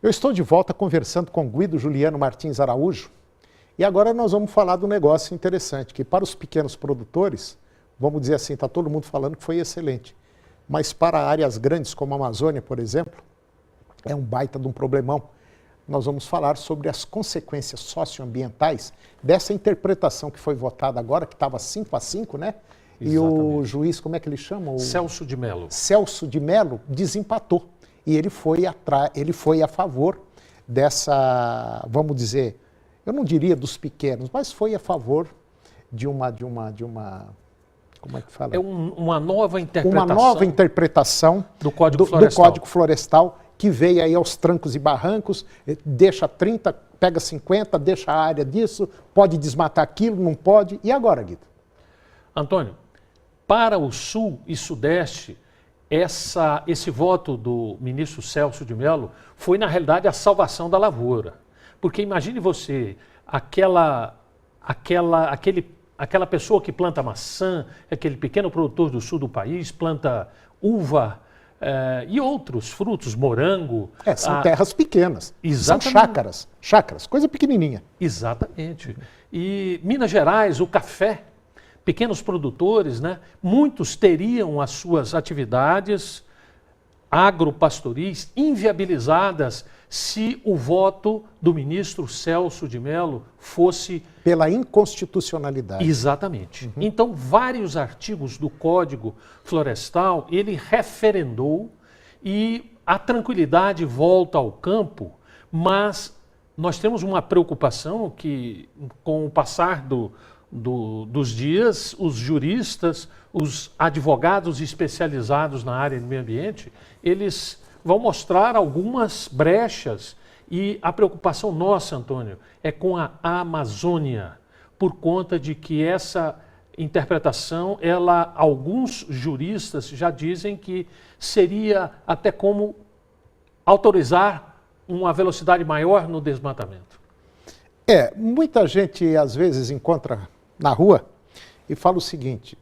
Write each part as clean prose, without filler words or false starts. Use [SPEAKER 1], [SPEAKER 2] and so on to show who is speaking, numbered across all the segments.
[SPEAKER 1] Eu estou de volta conversando com Guido Juliano Martins Araújo e agora nós vamos falar de um negócio interessante, que para os pequenos produtores, vamos dizer assim, está todo mundo falando que foi excelente, mas para áreas grandes como a Amazônia, por exemplo, é um baita de um problemão. Nós vamos falar sobre as consequências socioambientais dessa interpretação que foi votada agora, que estava 5-5, né? Exatamente. E o juiz, como é que ele chama?
[SPEAKER 2] Celso de Mello.
[SPEAKER 1] Celso de Mello desempatou. E ele foi a favor dessa, vamos dizer, eu não diria dos pequenos, mas foi a favor de uma como é que fala?
[SPEAKER 2] É uma nova interpretação.
[SPEAKER 1] Uma nova interpretação
[SPEAKER 2] do Código Florestal.
[SPEAKER 1] Do Código Florestal, que veio aí aos trancos e barrancos, deixa 30, pega 50, deixa a área disso, pode desmatar aquilo, não pode. E agora, Guido?
[SPEAKER 2] Antônio, para o Sul e Sudeste, esse voto do ministro Celso de Mello foi, na realidade, a salvação da lavoura. Porque imagine você, aquela pessoa que planta maçã, aquele pequeno produtor do sul do país, planta uva e outros frutos, morango.
[SPEAKER 1] São terras pequenas,
[SPEAKER 2] exatamente.
[SPEAKER 1] São chácaras, coisa pequenininha.
[SPEAKER 2] Exatamente. E Minas Gerais, o café, pequenos produtores, né? Muitos teriam as suas atividades agropastoris inviabilizadas se o voto do ministro Celso de Mello fosse...
[SPEAKER 1] Pela inconstitucionalidade.
[SPEAKER 2] Exatamente. Então, vários artigos do Código Florestal, ele referendou e a tranquilidade volta ao campo, mas nós temos uma preocupação que, com o passar dos dias, os juristas, os advogados especializados na área do meio ambiente, eles vão mostrar algumas brechas e a preocupação nossa, Antônio, é com a Amazônia, por conta de que essa interpretação, alguns juristas já dizem que seria até como autorizar uma velocidade maior no desmatamento.
[SPEAKER 1] Muita gente às vezes encontra na rua e fala o seguinte: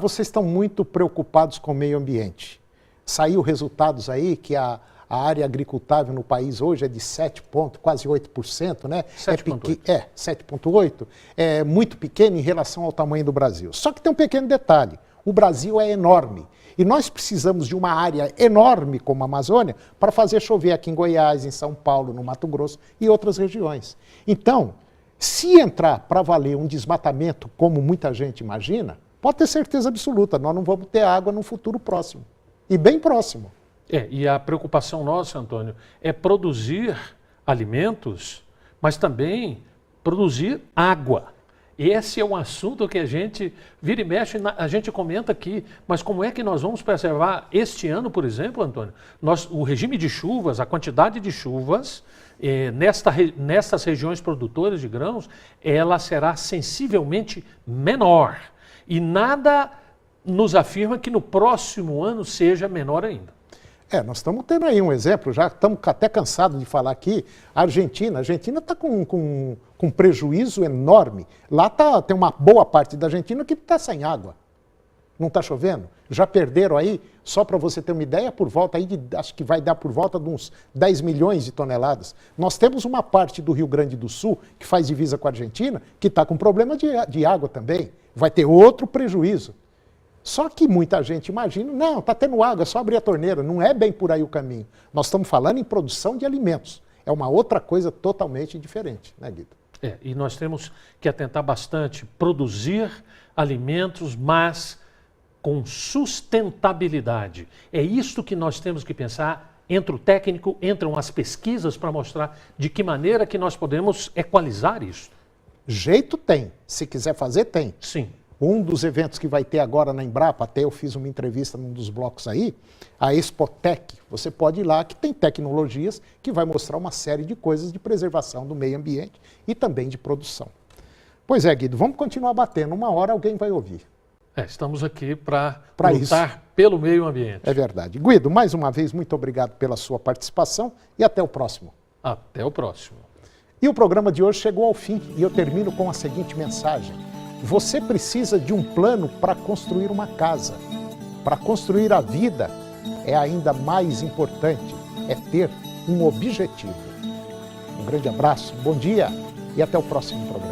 [SPEAKER 1] vocês estão muito preocupados com o meio ambiente. Saiu resultados aí que a área agricultável no país hoje é de 7 pontos, quase 8%, né? 7,8%. É muito pequeno em relação ao tamanho do Brasil. Só que tem um pequeno detalhe: o Brasil é enorme. E nós precisamos de uma área enorme como a Amazônia para fazer chover aqui em Goiás, em São Paulo, no Mato Grosso e outras regiões. Então, se entrar para valer um desmatamento, como muita gente imagina, pode ter certeza absoluta, nós não vamos ter água no futuro próximo. E bem próximo.
[SPEAKER 2] E a preocupação nossa, Antônio, é produzir alimentos, mas também produzir água. Esse é um assunto que a gente vira e mexe, a gente comenta aqui, mas como é que nós vamos preservar este ano, por exemplo, Antônio? O regime de chuvas, a quantidade de chuvas nestas regiões produtoras de grãos, ela será sensivelmente menor. E nada nos afirma que no próximo ano seja menor ainda.
[SPEAKER 1] Nós estamos tendo aí um exemplo, já estamos até cansados de falar aqui, a Argentina está com um prejuízo enorme. Lá tem uma boa parte da Argentina que está sem água, não está chovendo. Já perderam aí, só para você ter uma ideia, por volta aí acho que vai dar por volta de uns 10 milhões de toneladas. Nós temos uma parte do Rio Grande do Sul, que faz divisa com a Argentina, que está com problema de água também. Vai ter outro prejuízo. Só que muita gente imagina, não, está tendo água, é só abrir a torneira. Não é bem por aí o caminho. Nós estamos falando em produção de alimentos. É uma outra coisa totalmente diferente, né, Guido?
[SPEAKER 2] E nós temos que atentar bastante, produzir alimentos, mas com sustentabilidade. É isso que nós temos que pensar. Entra o técnico, entram as pesquisas para mostrar de que maneira que nós podemos equalizar isso.
[SPEAKER 1] Jeito tem. Se quiser fazer, tem.
[SPEAKER 2] Sim.
[SPEAKER 1] Um dos eventos que vai ter agora na Embrapa, até eu fiz uma entrevista num dos blocos aí, a Expotec, você pode ir lá, que tem tecnologias que vai mostrar uma série de coisas de preservação do meio ambiente e também de produção. Pois é, Guido, vamos continuar batendo. Uma hora alguém vai ouvir.
[SPEAKER 2] Estamos aqui para lutar pelo meio ambiente.
[SPEAKER 1] É verdade. Guido, mais uma vez, muito obrigado pela sua participação e até o próximo.
[SPEAKER 2] Até o próximo.
[SPEAKER 1] E o programa de hoje chegou ao fim e eu termino com a seguinte mensagem. Você precisa de um plano para construir uma casa. Para construir a vida, é ainda mais importante, é ter um objetivo. Um grande abraço, bom dia e até o próximo programa.